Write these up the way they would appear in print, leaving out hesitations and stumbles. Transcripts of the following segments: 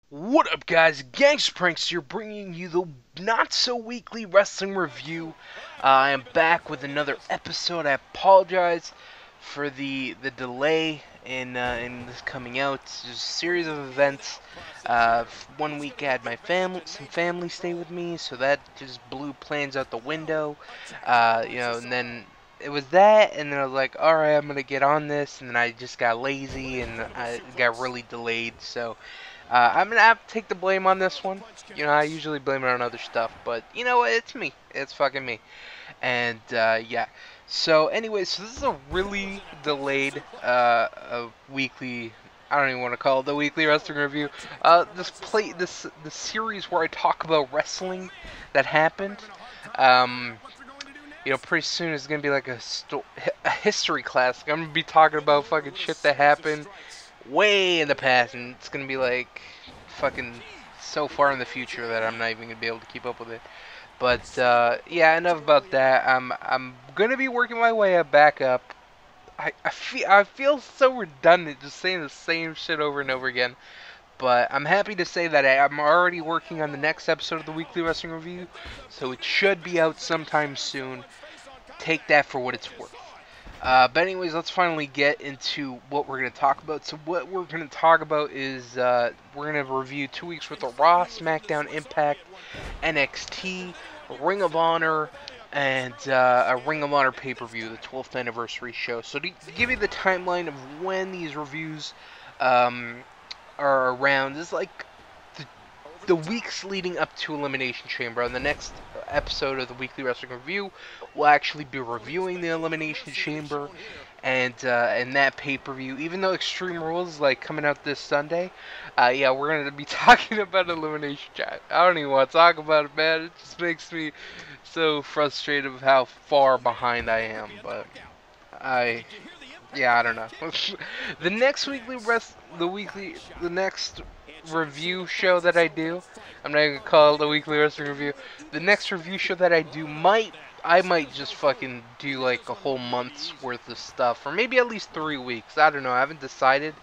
What up, guys? GangstaPranksta here, bringing you the not-so-weekly wrestling review. I am back with another episode. I apologize for the delay in this coming out. It's just a series of events. 1 week I had my some family stay with me, so that just blew plans out the window. And then it was that, and then I was like, alright, I'm gonna get on this, and then I just got lazy, and I got really delayed, so I'm gonna have to take the blame on this one. I usually blame it on other stuff, but you know what? It's me. It's fucking me. And yeah. So anyway, so this is a really delayed a weekly. I don't even want to call it the weekly wrestling review. This series where I talk about wrestling that happened. Pretty soon it's gonna be like a history class. I'm gonna be talking about fucking shit that happened way in the past, and it's gonna be like fucking so far in the future that I'm not even gonna be able to keep up with it. But yeah, enough about that. I'm gonna be working my way back up. I feel so redundant just saying the same shit over and over again. But I'm happy to say that I'm already working on the next episode of the Weekly Wrestling Review, so it should be out sometime soon. Take that for what it's worth. But anyways, let's finally get into what we're going to talk about. So what we're going to talk about is we're going to review 2 weeks worth of RAW, SmackDown, Impact, NXT, Ring of Honor, and a Ring of Honor pay-per-view, the 12th anniversary show. So to give you the timeline of when these reviews are around, this is like the weeks leading up to Elimination Chamber. On the next episode of the Weekly Wrestling Review, we'll actually be reviewing the Elimination Chamber and that pay-per-view. Even though Extreme Rules is like coming out this Sunday, yeah, we're gonna be talking about Elimination Chamber. I don't even want to talk about it, man. It just makes me so frustrated with how far behind I am. But yeah, I don't know. The next the next review show that I do, I'm not even gonna call it the Weekly Wrestling Review. The next review show that I do I might just fucking do like a whole month's worth of stuff, or maybe at least 3 weeks. I don't know. I haven't decided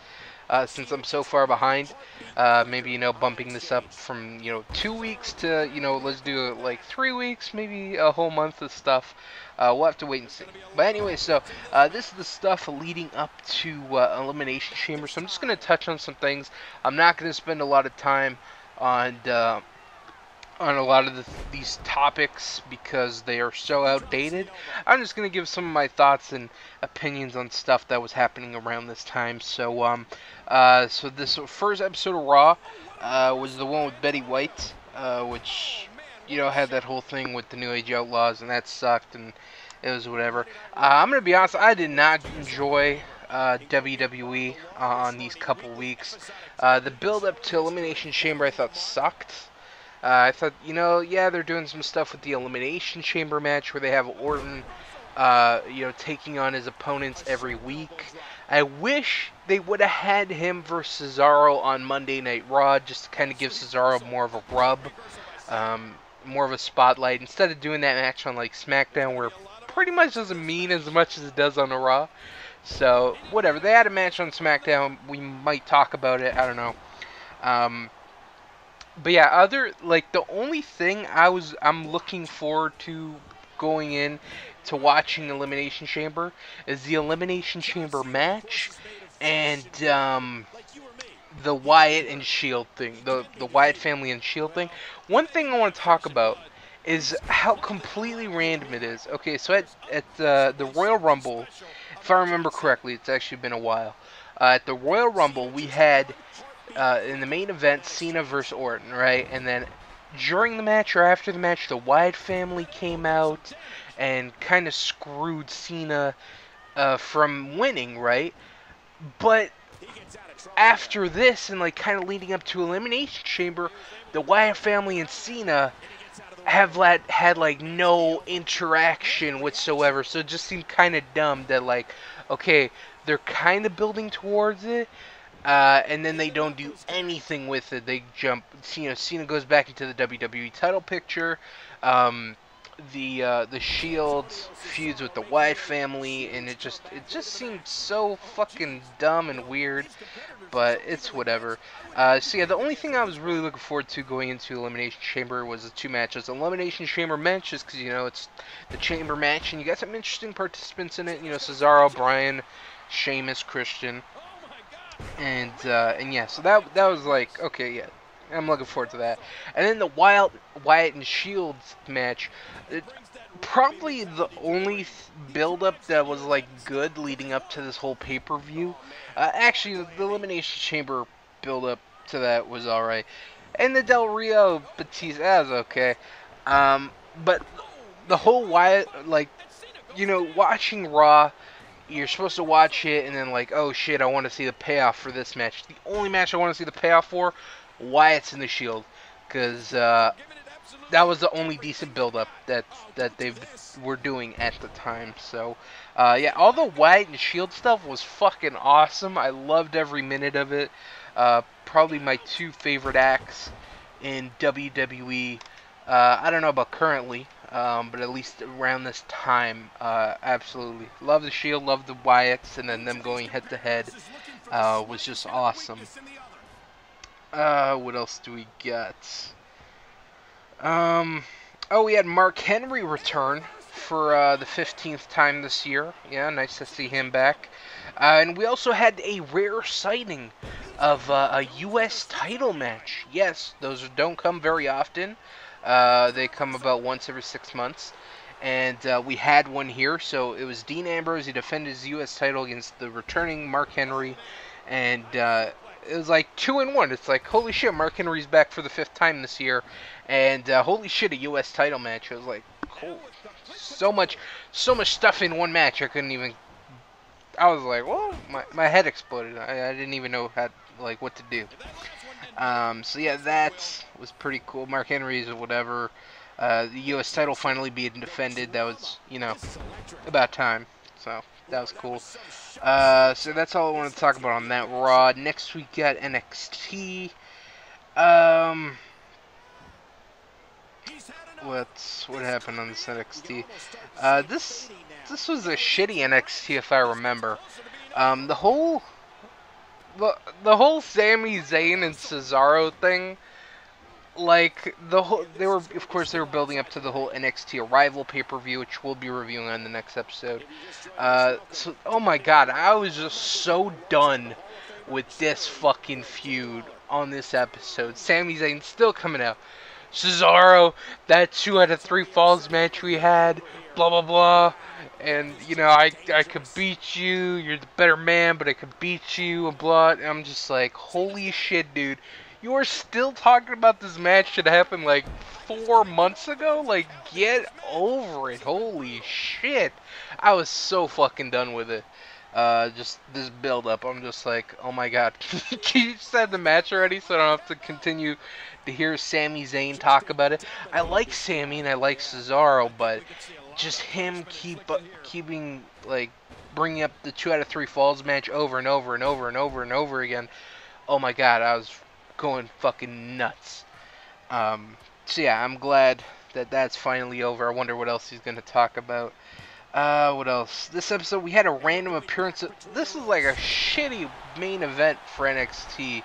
since I'm so far behind. Maybe bumping this up from 2 weeks to let's do like 3 weeks, maybe a whole month of stuff. We'll have to wait and see. But anyway, so this is the stuff leading up to Elimination Chamber. So I'm just going to touch on some things. I'm not going to spend a lot of time on a lot of these topics because they are so outdated. I'm just going to give some of my thoughts and opinions on stuff that was happening around this time. So, so this first episode of RAW was the one with Betty White, which had that whole thing with the New Age Outlaws, and that sucked, and it was whatever. I'm gonna be honest, I did not enjoy WWE on these couple weeks. The build-up to Elimination Chamber I thought sucked. I thought, yeah, they're doing some stuff with the Elimination Chamber match where they have Orton, taking on his opponents every week. I wish they would have had him versus Cesaro on Monday Night Raw, just to kind of give Cesaro more of a rub, more of a spotlight, instead of doing that match on like SmackDown, where it pretty much doesn't mean as much as it does on the Raw. So whatever, they had a match on SmackDown. We might talk about it. I don't know. But yeah, the only thing I'm looking forward to going in to watching Elimination Chamber is the Elimination Chamber match and the Wyatt and Shield thing, the Wyatt family and Shield thing. One thing I want to talk about is how completely random it is. Okay, so at the Royal Rumble, if I remember correctly, it's actually been a while. At the Royal Rumble, we had in the main event, Cena versus Orton, right? And then during the match or after the match, the Wyatt family came out and kind of screwed Cena from winning, right? But after this, and like kind of leading up to Elimination Chamber, the Wyatt family and Cena have had like no interaction whatsoever. So it just seemed kind of dumb that like, okay, they're kind of building towards it. And then they don't do anything with it. They jump. Cena goes back into the WWE title picture. the Shield's feuds with the Wyatt family, and it just seemed so fucking dumb and weird. But it's whatever. So yeah, the only thing I was really looking forward to going into Elimination Chamber was the two matches. Elimination Chamber matches, because you know it's the Chamber match, and you got some interesting participants in it. You know, Cesaro, Bryan, Sheamus, Christian, and yeah. So that was like, okay, yeah, I'm looking forward to that. And then the Wyatt and Shields match. Probably the only build-up that was like good leading up to this whole pay-per-view. Actually, the Elimination Chamber build-up to that was alright, and the Del Rio Batista was okay. But the whole Wyatt, like, you know, watching Raw, you're supposed to watch it and then like, oh shit, I want to see the payoff for this match. The only match I want to see the payoff for, Wyatt's in the Shield, because that was the only decent build-up that they were doing at the time. So, yeah, all the Wyatt and Shield stuff was fucking awesome. I loved every minute of it. Probably my two favorite acts in WWE. I don't know about currently, but at least around this time, absolutely. Love the Shield, love the Wyatts, and then them going head-to-head was just awesome. What else do we got? Oh, we had Mark Henry return for the 15th time this year. Yeah, nice to see him back. And we also had a rare sighting of a U.S. title match. Yes, those don't come very often. They come about once every 6 months. And we had one here. So it was Dean Ambrose. He defended his U.S. title against the returning Mark Henry. And it was like 2-in-1. It's like, holy shit, Mark Henry's back for the 5th time this year. And holy shit, a U.S. title match. I was like, cool. So much stuff in one match. I couldn't even. I was like, well, my head exploded. I didn't even know what to do. So yeah, that was pretty cool. Mark Henry's or whatever. The U.S. title finally being defended. That was, you know, about time. So that was cool. So that's all I wanted to talk about on that Raw. Next we got NXT. What happened on this NXT? This was a shitty NXT if I remember. The whole Sami Zayn and Cesaro thing, like they were building up to the whole NXT Arrival pay-per-view, which we'll be reviewing on the next episode. So oh my god, I was just so done with this fucking feud on this episode. Sami Zayn still coming out. Cesaro, that 2 out of 3 falls match we had, blah blah blah, and you know I could beat you, you're the better man, but I could beat you, and blah. And I'm just like, holy shit, dude, you are still talking about this match that happened like 4 months ago? Like, get over it, holy shit. I was so fucking done with it. Just this build up, I'm just like, oh my god, can you just have the match already so I don't have to continue to hear Sami Zayn talk about it? I like Sami and I like Cesaro, but just him keeping like bringing up the 2 out of 3 falls match over and over and over and over and over again. Oh my god, I was going fucking nuts. So yeah, I'm glad that that's finally over. I wonder what else he's gonna talk about. What else? This episode we had a random appearance. This is like a shitty main event for NXT.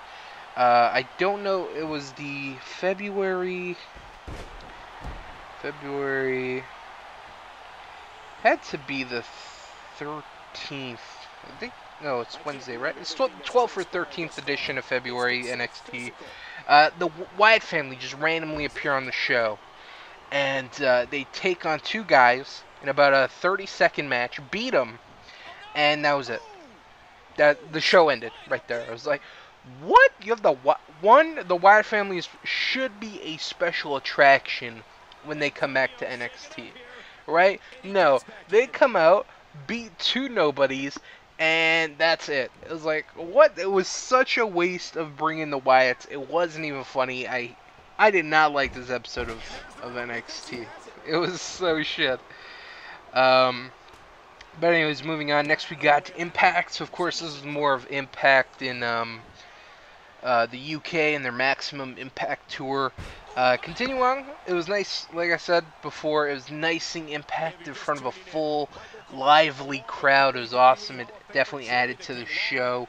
I don't know. It was the February. Had to be the 13th. I think. No, it's Wednesday, right? It's 12th or 13th edition of February NXT. The Wyatt family just randomly appear on the show, and they take on 2 guys in about a 30-second match, beat them, and that was it. The show ended right there. I was like, what? You have the Wyatt families should be a special attraction when they come back to NXT, right? No, they come out, beat 2 nobodies, and that's it. It was like, what? It was such a waste of bringing the Wyatts. It wasn't even funny. I did not like this episode of NXT. It was so shit. But anyways, moving on. Next we got Impact. So of course, this is more of Impact in the UK and their Maximum Impact tour. Continue on. It was nice, like I said before, it was nice seeing Impact in front of a full, lively crowd. It was awesome. It definitely added to the show.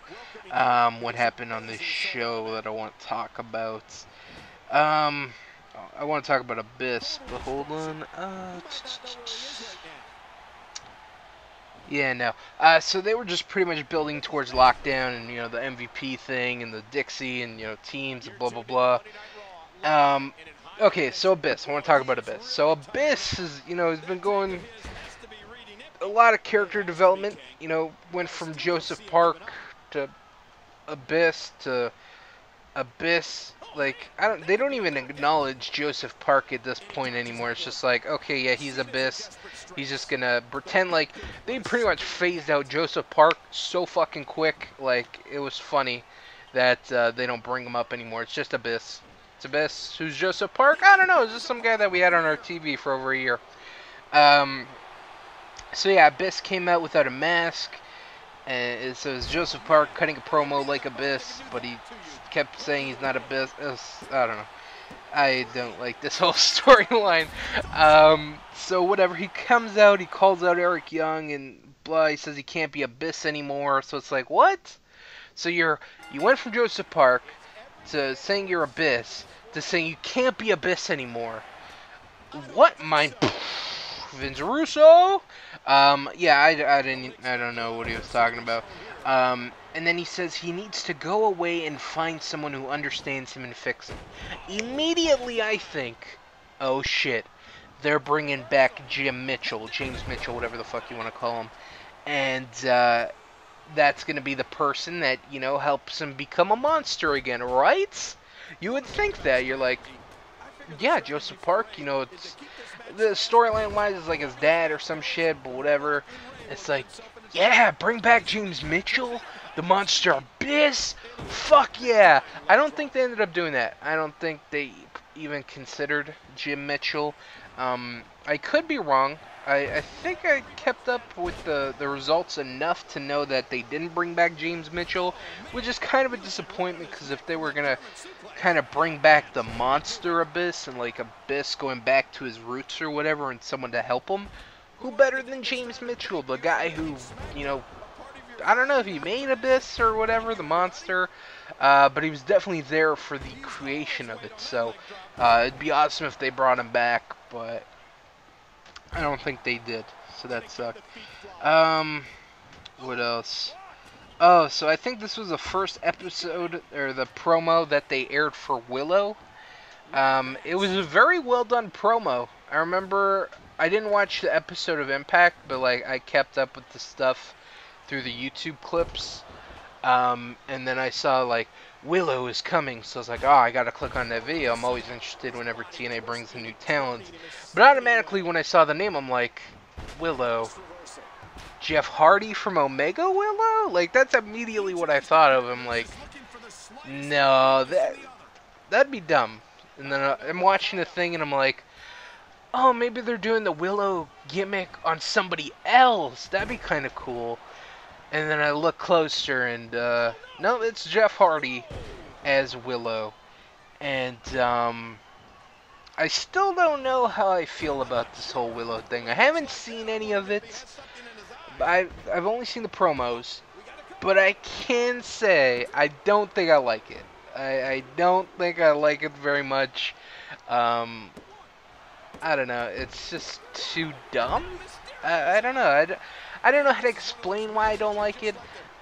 What happened on this show that I want to talk about? I want to talk about Abyss, but hold on. Yeah, no. So they were just pretty much building towards lockdown and, the MVP thing and the Dixie and, teams and blah, blah, blah. Okay, so Abyss. I want to talk about Abyss. So Abyss is, has been going a lot of character development. Went from Joseph Park to Abyss to Abyss. Like, they don't even acknowledge Joseph Park at this point anymore. It's just like, okay, yeah, he's Abyss. He's just gonna pretend like they pretty much phased out Joseph Park so fucking quick. Like, it was funny that they don't bring him up anymore. It's just Abyss. It's Abyss. Who's Joseph Park? I don't know. It's just some guy that we had on our TV for over a year. So yeah, Abyss came out without a mask. And so it's Joseph Park cutting a promo like Abyss, but he kept saying he's not Abyss. I don't know. I don't like this whole storyline. So whatever, he comes out, he calls out Eric Young and blah. He says he can't be Abyss anymore. So it's like, what? So you went from Joseph Park to saying you're Abyss to saying you can't be Abyss anymore. What? Vince Russo? Yeah, I don't know what he was talking about. And then he says he needs to go away and find someone who understands him and fix him. Immediately I think, oh shit, they're bringing back James Mitchell, whatever the fuck you want to call him. And, that's gonna be the person that, helps him become a monster again, right? You would think that. You're like, yeah, Joseph Park, it's... The storyline-wise is like his dad or some shit, but whatever. It's like, yeah, bring back James Mitchell, the Monster Abyss. Fuck yeah! I don't think they ended up doing that. I don't think they even considered Jim Mitchell. I could be wrong. I think I kept up with the results enough to know that they didn't bring back James Mitchell, which is kind of a disappointment, because if they were going to kind of bring back the Monster Abyss and like Abyss going back to his roots or whatever and someone to help him, who better than James Mitchell, the guy who, I don't know if he made Abyss or whatever, the monster, but he was definitely there for the creation of it, so it'd be awesome if they brought him back, but I don't think they did, so that sucked. What else? Oh, so I think this was the first episode, or the promo that they aired for Willow. It was a very well done promo. I remember, I didn't watch the episode of Impact, but like I kept up with the stuff through the YouTube clips. And then I saw like, Willow is coming, so I was like, oh, I gotta click on that video. I'm always interested whenever TNA brings in new talent. But automatically when I saw the name, I'm like, Willow. Jeff Hardy from Omega Willow? Like, that's immediately what I thought of. I'm like, no, that'd be dumb. And then I'm watching the thing and I'm like, oh, maybe they're doing the Willow gimmick on somebody else. That'd be kind of cool. And then I look closer and, no, it's Jeff Hardy as Willow. And, I still don't know how I feel about this whole Willow thing. I haven't seen any of it. I've only seen the promos. But I can say I don't think I like it. I don't think I like it very much. I don't know. It's just too dumb. I don't know. I don't know how to explain why I don't like it.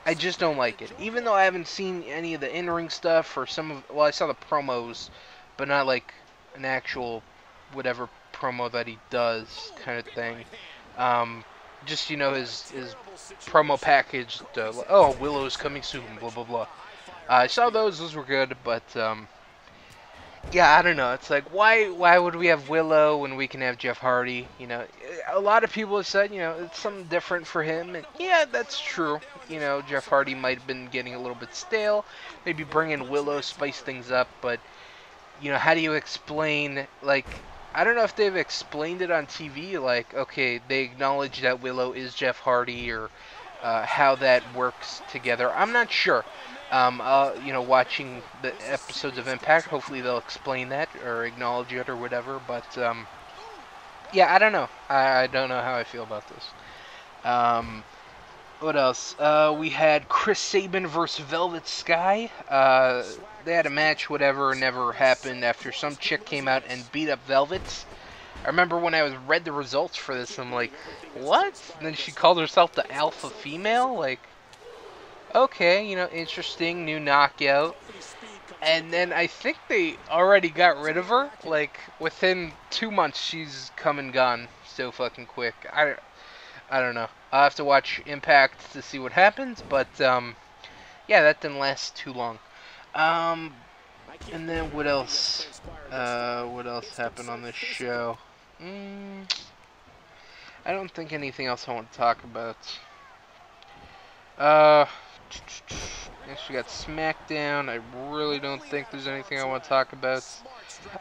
I just don't like it. Even though I haven't seen any of the in-ring stuff or some of... Well, I saw the promos, but not like an actual whatever promo that he does kind of thing. Just, his promo package. Oh, Willow's coming soon, blah, blah, blah. I saw those. Those were good, but... yeah, I don't know. It's like, why would we have Willow when we can have Jeff Hardy? A lot of people have said, it's something different for him. And yeah, that's true. Jeff Hardy might have been getting a little bit stale. Maybe bring in Willow, spice things up. But, how do you explain, like, I don't know if they've explained it on TV. Like, okay, they acknowledge that Willow is Jeff Hardy or how that works together. I'm not sure. You know, watching the episodes of Impact, hopefully they'll explain that or acknowledge it or whatever. But yeah, I don't know. I don't know how I feel about this. What else? We had Chris Sabin versus Velvet Sky. They had a match, whatever, never happened after some chick came out and beat up Velvet. I remember when I read the results for this, I'm like, what? And then she called herself the alpha female? Like, okay, you know, interesting, new knockout. And then I think they already got rid of her. Like, within 2 months, she's come and gone so fucking quick. I don't know. I'll have to watch Impact to see what happens, but, yeah, that didn't last too long. And then what else? What else happened on this show? I don't think anything else I want to talk about. Next we got Smackdown. I really don't think there's anything I want to talk about.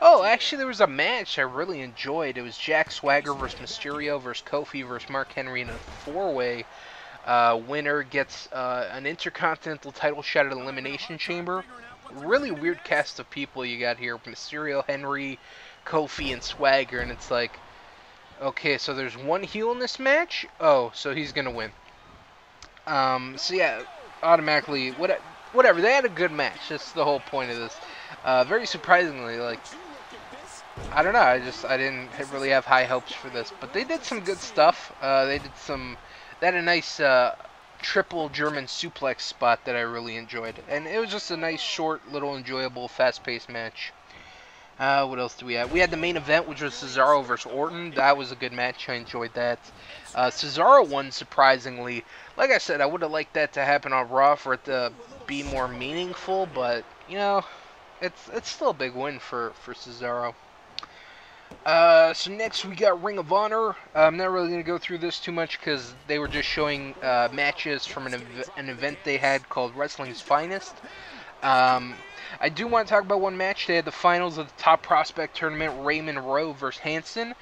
Oh, actually there was a match I really enjoyed. It was Jack Swagger versus Mysterio versus Kofi versus Mark Henry in a four-way. Winner gets an Intercontinental title shot at Elimination Chamber. Really weird cast of people you got here. Mysterio, Henry, Kofi, and Swagger. And it's like, okay, so there's one heel in this match? Oh, so he's going to win. So yeah, automatically, whatever. They had a good match. That's the whole point of this. Very surprisingly, like, I don't know. I didn't really have high hopes for this, but they did some good stuff. They had a nice triple German suplex spot that I really enjoyed, and it was just a nice, short, little, enjoyable, fast-paced match. What else do we have? We had the main event, which was Cesaro versus Orton. That was a good match. I enjoyed that. Cesaro won, surprisingly. Like I said, I would have liked that to happen on Raw for it to be more meaningful, but, you know, it's still a big win for Cesaro. So next we got Ring of Honor. I'm not really going to go through this too much because they were just showing matches from an event they had called Wrestling's Finest. I do want to talk about one match. They had the finals of the Top Prospect Tournament, Raymond Rowe versus Hanson.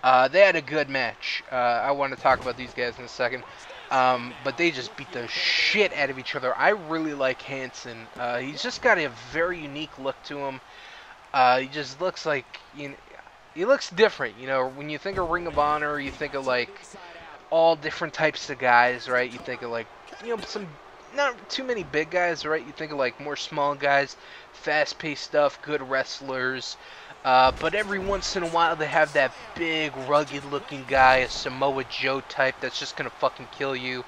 They had a good match. I want to talk about these guys in a second. But they just beat the shit out of each other. I really like Hanson. He's just got a very unique look to him. He just looks like, you know, he looks different. You know, when you think of Ring of Honor, you think of like all different types of guys, right? You think of like, you know, some not too many big guys, right? You think of like more small guys, fast-paced stuff, good wrestlers. But every once in a while they have that big, rugged-looking guy, a Samoa Joe type that's just gonna fucking kill you.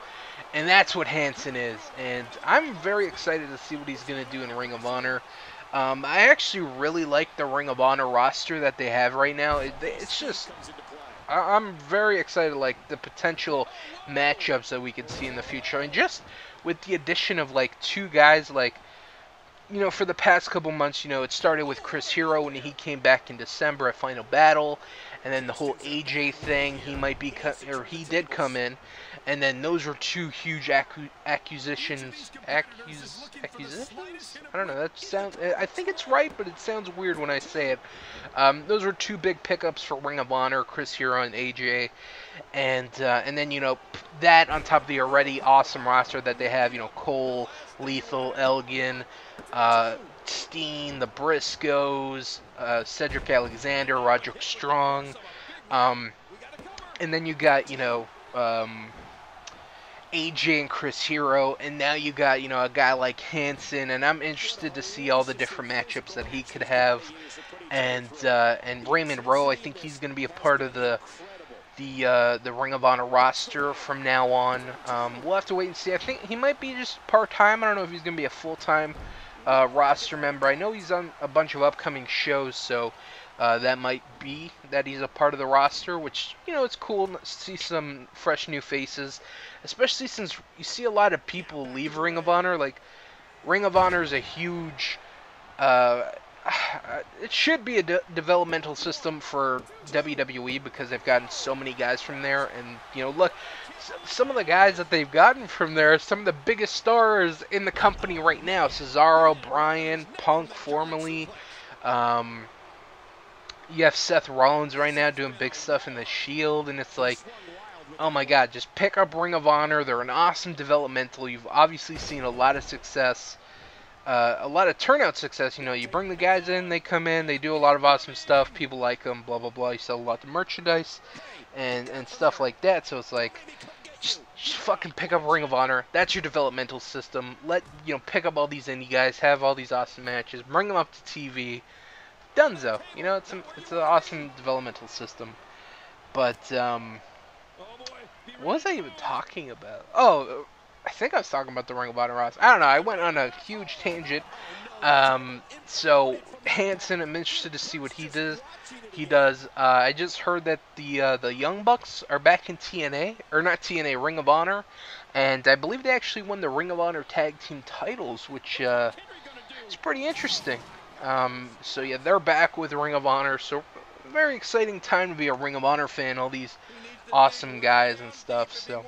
And that's what Hanson is. And I'm very excited to see what he's gonna do in Ring of Honor. I actually really like the Ring of Honor roster that they have right now. It's just, I'm very excited, like, the potential matchups that we could see in the future. And just with the addition of, like, two guys, like, you know, for the past couple months, you know, it started with Chris Hero when he came back in December at Final Battle. And then the whole AJ thing, he did come in. And then those were two huge accusations? I don't know, that sounds, I think it's right, but it sounds weird when I say it. Those were two big pickups for Ring of Honor, Chris Hero and AJ. And then, you know, that on top of the already awesome roster that they have, you know, Cole, Lethal, Elgin, Steen, the Briscoes, Cedric Alexander, Roderick Strong. And then you got, you know, AJ and Chris Hero, and now you got, you know, a guy like Hanson, and I'm interested to see all the different matchups that he could have. And Raymond Rowe, I think he's going to be a part of the Ring of Honor roster from now on. We'll have to wait and see. I think he might be just part-time. I don't know if he's going to be a full-time roster member. I know he's on a bunch of upcoming shows, so that might be that he's a part of the roster, which, you know, it's cool to see some fresh new faces, especially since you see a lot of people leave Ring of Honor. Like, Ring of Honor is a huge, it should be a developmental system for WWE because they've gotten so many guys from there. And, you know, look, some of the guys that they've gotten from there are some of the biggest stars in the company right now. Cesaro, Bryan, Punk formerly. You have Seth Rollins right now doing big stuff in the Shield, and it's like, oh my god, just pick up Ring of Honor. They're an awesome developmental. You've obviously seen a lot of success. a lot of turnout success. You know, you bring the guys in, they come in, they do a lot of awesome stuff. People like them, blah blah blah. You sell a lot of merchandise and stuff like that. So it's like, just fucking pick up Ring of Honor. That's your developmental system. Pick up all these indie guys, have all these awesome matches, bring them up to TV. Dunzo. You know, it's an awesome developmental system. But what was I even talking about? Oh, I think I was talking about the Ring of Honor roster. I don't know. I went on a huge tangent. So Hanson, I'm interested to see what he does. I just heard that the Young Bucks are back in TNA, or not TNA, Ring of Honor, and I believe they actually won the Ring of Honor tag team titles, which is pretty interesting. So yeah, they're back with Ring of Honor. So very exciting time to be a Ring of Honor fan. All these awesome guys and stuff. So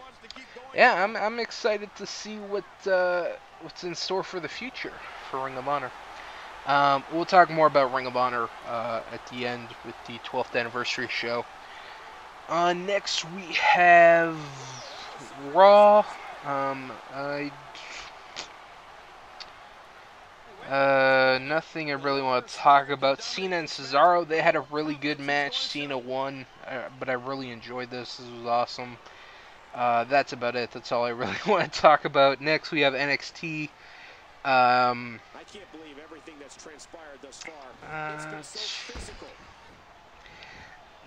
yeah, I'm excited to see what's in store for the future for Ring of Honor. We'll talk more about Ring of Honor at the end with the 12th anniversary show. Next we have Raw. Nothing I really want to talk about. Cena and Cesaro, they had a really good match. Cena won, but I really enjoyed this. This was awesome. That's about it. That's all I really want to talk about. Next, we have NXT. I can't believe everything that's transpired thus far. It's been so physical.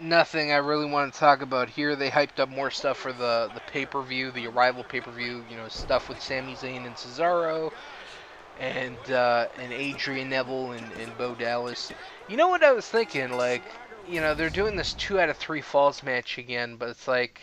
Nothing I really want to talk about here. They hyped up more stuff for the pay-per-view, the Arrival pay-per-view. You know, stuff with Sami Zayn and Cesaro. And Adrian Neville and Bo Dallas. You know what I was thinking? Like, you know, they're doing this 2 out of 3 falls match again, but it's like,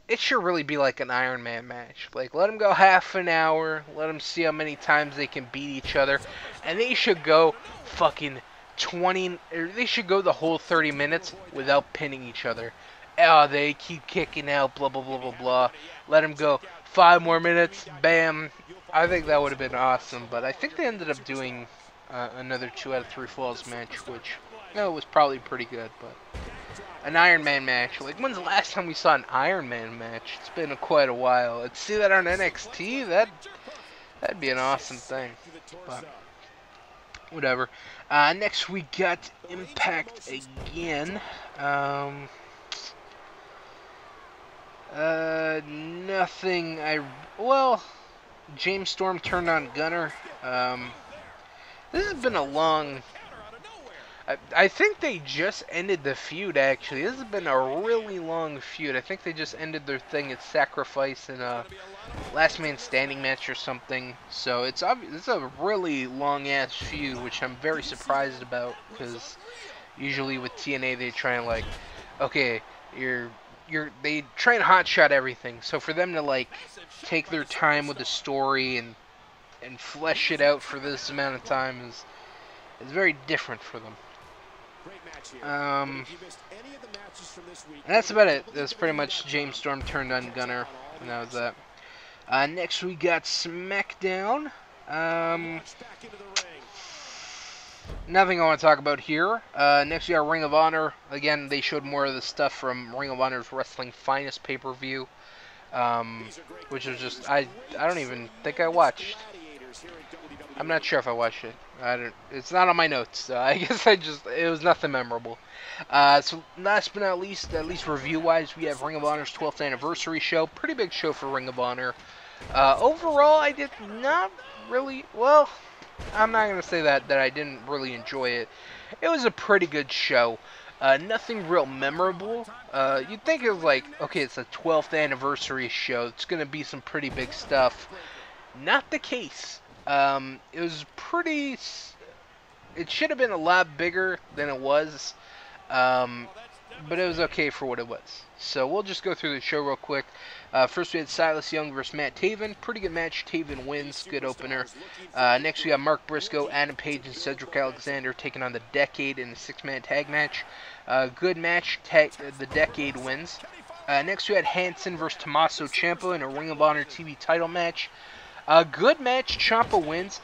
it should really be like an Iron Man match. Like, let them go half an hour, let them see how many times they can beat each other, and they should go fucking 20, or they should go the whole 30 minutes without pinning each other. Oh, they keep kicking out, blah, blah, blah, blah, blah. Let them go 5 more minutes, bam. I think that would have been awesome, but I think they ended up doing another 2 out of 3 falls match, which, you know, was probably pretty good, but an Iron Man match. Like, when's the last time we saw an Iron Man match? It's been quite a while. Let's see that on NXT. That'd be an awesome thing, but whatever. Next we got Impact again. Nothing. James Storm turned on Gunner. This has been a long... I think they just ended the feud, actually. This has been a really long feud. I think they just ended their thing at Sacrifice in a Last Man Standing match or something. So it's a really long-ass feud, which I'm very surprised about, because usually with TNA they try and, like, okay, they try and hotshot everything. So for them to, like, take their time with the story and flesh it out for this amount of time is very different for them. And that's about it. That's pretty much James Storm turned on Gunner, and that was that. Next we got Smackdown. Nothing I want to talk about here. Next we got Ring of Honor. Again, they showed more of the stuff from Ring of Honor's Wrestling Finest pay-per-view, which was just, I don't even think I watched. I'm not sure if I watched it. It's not on my notes, so I guess it was nothing memorable. So last but not least, at least review-wise, we have Ring of Honor's 12th anniversary show. Pretty big show for Ring of Honor. Overall, I did not really, well, I'm not going to say that I didn't really enjoy it. It was a pretty good show. Nothing real memorable. You'd think it was like, okay, it's a 12th anniversary show. It's going to be some pretty big stuff. Not the case. It was pretty... It should have been a lot bigger than it was. But it was okay for what it was. So we'll just go through the show real quick. First we had Silas Young versus Matt Taven. Pretty good match. Taven wins. Good opener. Next we got Mark Briscoe, Adam Page, and Cedric Alexander taking on the Decade in a 6-man tag match. Good match. The Decade wins. Next we had Hanson versus Tommaso Ciampa in a Ring of Honor TV title match. A good match. Ciampa wins.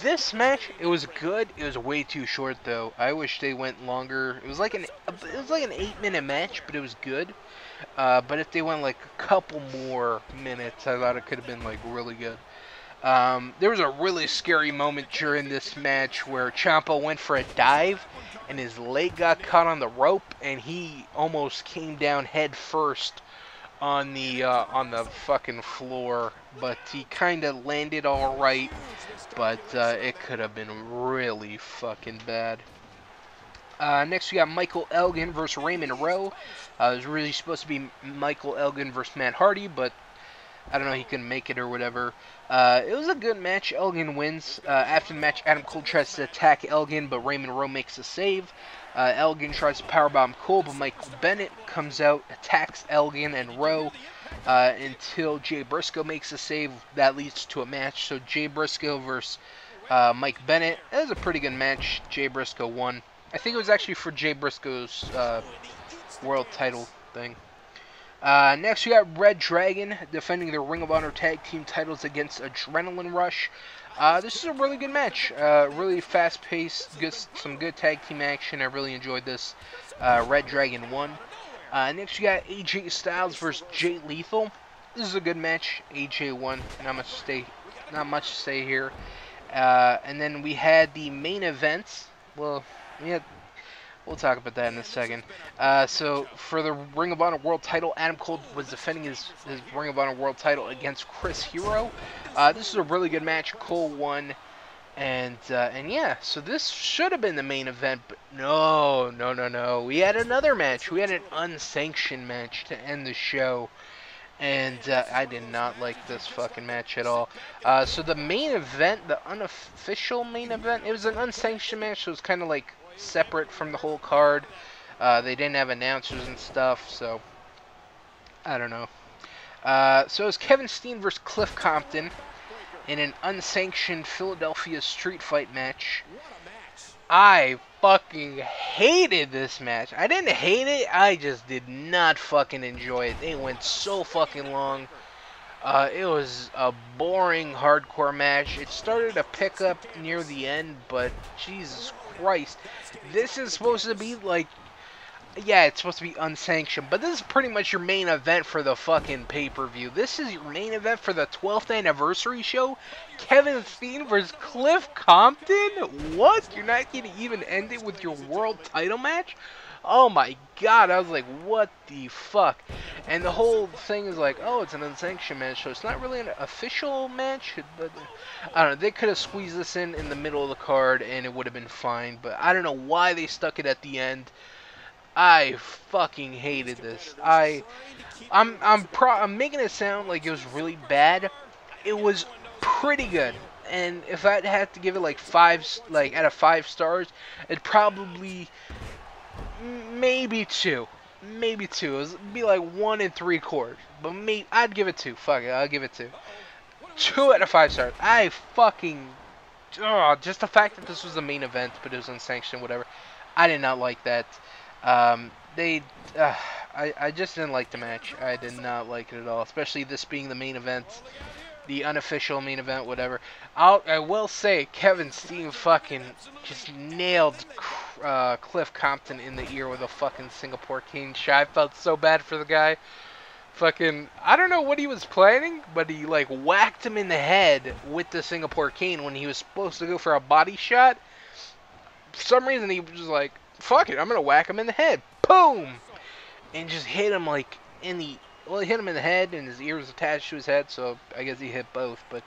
This match, it was good. It was way too short though. I wish they went longer. It was like an 8-minute match, but it was good. But if they went like a couple more minutes, I thought it could have been like really good. There was a really scary moment during this match where Ciampa went for a dive and his leg got caught on the rope and he almost came down head first on the fucking floor, but he kind of landed all right, but it could have been really fucking bad. Next, we got Michael Elgin versus Raymond Rowe. It was really supposed to be Michael Elgin versus Matt Hardy, but I don't know, he couldn't make it or whatever. It was a good match. Elgin wins. After the match, Adam Cole tries to attack Elgin, but Raymond Rowe makes a save. Elgin tries to powerbomb Cole, but Michael Bennett comes out, attacks Elgin and Rowe until Jay Briscoe makes a save. That leads to a match. So Jay Briscoe versus Mike Bennett. It was a pretty good match. Jay Briscoe won. I think it was actually for Jay Briscoe's world title thing. Next, we got Red Dragon defending their Ring of Honor Tag Team titles against Adrenaline Rush. This is a really good match. Really fast-paced, some good tag team action. I really enjoyed this. Red Dragon won. Next, we got AJ Styles versus Jay Lethal. This is a good match. AJ won. Not much to say here. And then we had the main event. Well, yeah. We'll talk about that in a second. So, for the Ring of Honor World title, Adam Cole was defending his Ring of Honor World title against Chris Hero. This is a really good match. Cole won. And yeah, so this should have been the main event, but no. We had another match. We had an unsanctioned match to end the show. And I did not like this fucking match at all. So the main event, the unofficial main event, it was an unsanctioned match, so it was kind of like separate from the whole card. They didn't have announcers and stuff, so I don't know. So it was Kevin Steen versus Cliff Compton in an unsanctioned Philadelphia street fight match. I fucking hated this match. I didn't hate it, I just did not fucking enjoy it. They went so fucking long. It was a boring hardcore match. It started to pick up near the end, but Jesus Christ. This is supposed to be like, yeah, it's supposed to be unsanctioned, but this is pretty much your main event for the fucking pay-per-view. This is your main event for the 12th anniversary show? Kevin Steen versus Cliff Compton? What? You're not going to even end it with your world title match? Oh my god, I was like, what the fuck? And the whole thing is like, oh, it's an unsanctioned match, so it's not really an official match. But I don't know, they could have squeezed this in the middle of the card and it would have been fine, but I don't know why they stuck it at the end. I fucking hated this. I'm making it sound like it was really bad. It was pretty good. And if I had to give it like out of 5 stars, it'd probably maybe 2. Maybe 2. It'd be like 1 3/4. But I'd give it 2. Fuck it, I'll give it 2. 2 out of 5 stars. I fucking just the fact that this was the main event, but it was unsanctioned, whatever. I did not like that. I just didn't like the match. I did not like it at all, especially this being the main event, the unofficial main event, whatever. I will say, Kevin Steen fucking just nailed Cliff Compton in the ear with a fucking Singapore King shot. I felt so bad for the guy. Fucking, I don't know what he was planning, but he like whacked him in the head with the Singapore King when he was supposed to go for a body shot. For some reason, he was just like, fuck it, I'm gonna whack him in the head. Boom! And just hit him like in the, well, he hit him in the head and his ear was attached to his head, so I guess he hit both, but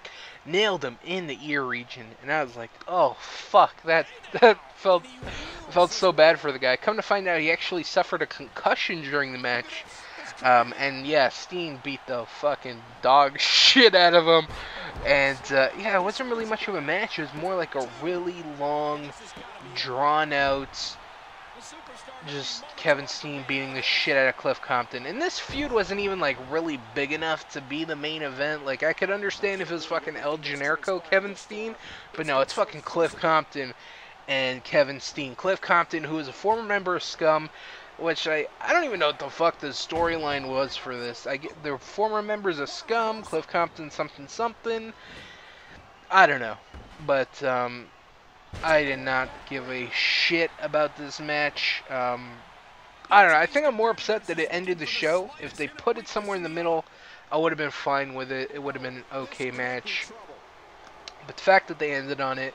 nailed him in the ear region. And I was like, oh fuck, that felt so bad for the guy. Come to find out, he actually suffered a concussion during the match. And yeah, Steen beat the fucking dog shit out of him. And yeah, it wasn't really much of a match. It was more like a really long, drawn out, just Kevin Steen beating the shit out of Cliff Compton. And this feud wasn't even like really big enough to be the main event. Like, I could understand if it was fucking El Generico Kevin Steen, but no, it's fucking Cliff Compton and Kevin Steen. Cliff Compton, who is a former member of Scum, which I don't even know what the fuck the storyline was for this. They're former members of Scum, Cliff Compton something. I don't know. But I did not give a shit about this match. I don't know. I think I'm more upset that it ended the show. If they put it somewhere in the middle, I would have been fine with it. It would have been an okay match. But the fact that they ended on it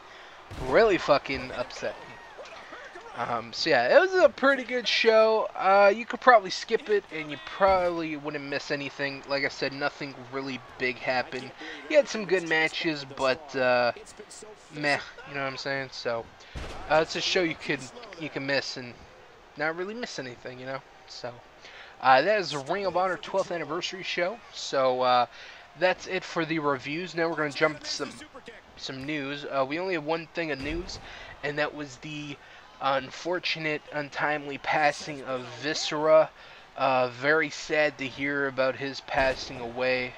really fucking upset me. So yeah, it was a pretty good show. You could probably skip it, and you probably wouldn't miss anything. Like I said, nothing really big happened. You had some good matches, but meh, you know what I'm saying? So it's a show you can miss and not really miss anything, you know. So that is the Ring of Honor 12th anniversary show. So that's it for the reviews. Now we're gonna jump to some news. We only have one thing of news, and that was the unfortunate, untimely passing of Viscera. Very sad to hear about his passing away.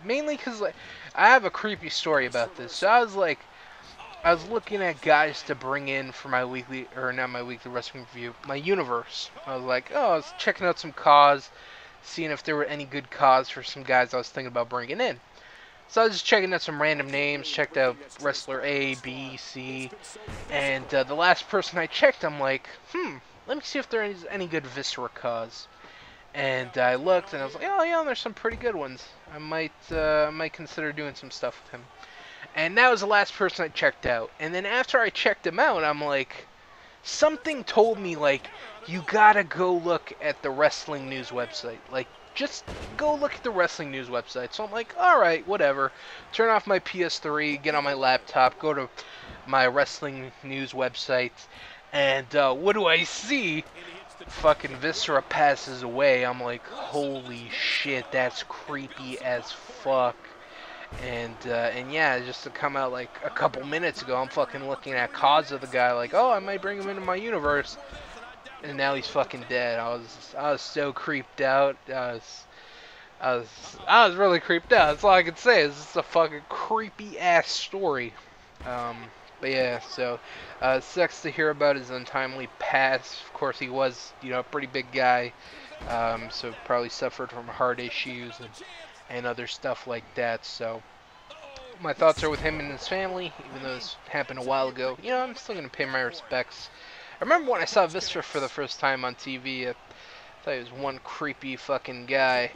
Mainly because like, I have a creepy story about this. So I was looking at guys to bring in for my weekly, or not my weekly wrestling review, my universe. I was like, oh, I was checking out some cause, seeing if there were any good cause for some guys I was thinking about bringing in. So I was just checking out some random names, checked out wrestler A, B, C, and the last person I checked, I'm like, let me see if there is any good Viscera cause. And I looked, and I was like, oh yeah, there's some pretty good ones. I might consider doing some stuff with him. And that was the last person I checked out. And then after I checked him out, I'm like, something told me, like, you gotta go look at the wrestling news website. Like, just go look at the wrestling news website. So I'm like, alright, whatever. Turn off my PS3, get on my laptop, go to my wrestling news website, and what do I see? Fucking Viscera passes away. I'm like, holy shit, that's creepy as fuck. And yeah, just to come out like a couple minutes ago, I'm fucking looking at cause of the guy, like, oh, I might bring him into my universe. And now he's fucking dead. I was so creeped out. I was really creeped out. That's all I can say. Is it's a fucking creepy ass story. But yeah, so it sucks to hear about his untimely pass. Of course, he was, you know, a pretty big guy. So probably suffered from heart issues and other stuff like that. So my thoughts are with him and his family, even though this happened a while ago. You know, I'm still gonna pay my respects. I remember when I saw Viscera for the first time on TV, I thought he was one creepy fucking guy.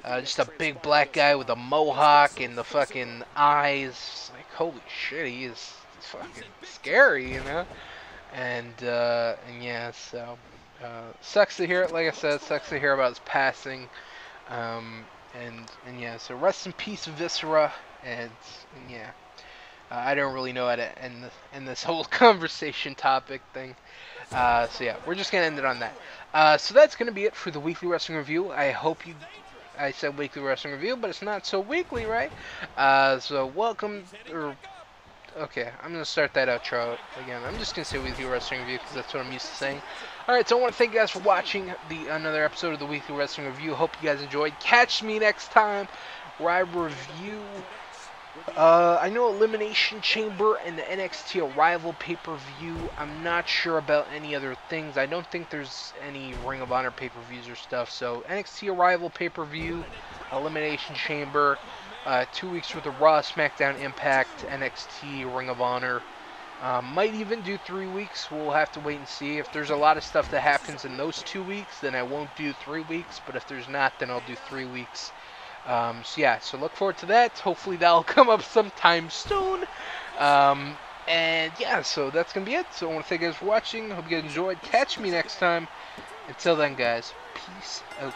Just a big black guy with a mohawk and the fucking eyes. Like, holy shit, he's fucking scary, you know? And yeah, so, sucks to hear it, like I said, sucks to hear about his passing. And yeah, so rest in peace, Viscera, and yeah. I don't really know how to end this whole conversation topic thing. So yeah, we're just going to end it on that. So that's going to be it for the weekly wrestling review. I hope I said weekly wrestling review, but it's not so weekly, right? So welcome, okay, I'm going to start that outro again. I'm just going to say weekly wrestling review because that's what I'm used to saying. Alright, so I want to thank you guys for watching another episode of the weekly wrestling review. Hope you guys enjoyed. Catch me next time where I review... I know Elimination Chamber and the NXT Arrival pay-per-view. I'm not sure about any other things. I don't think there's any Ring of Honor pay-per-views or stuff. So NXT Arrival pay-per-view, Elimination Chamber, 2 weeks worth of Raw, SmackDown, Impact, NXT, Ring of Honor. Might even do 3 weeks. We'll have to wait and see. If there's a lot of stuff that happens in those 2 weeks, then I won't do 3 weeks. But if there's not, then I'll do 3 weeks. So yeah, so look forward to that. Hopefully that'll come up sometime soon. And yeah, so that's gonna be it. So I want to thank you guys for watching. Hope you guys enjoyed. Catch me next time. Until then, guys, peace out.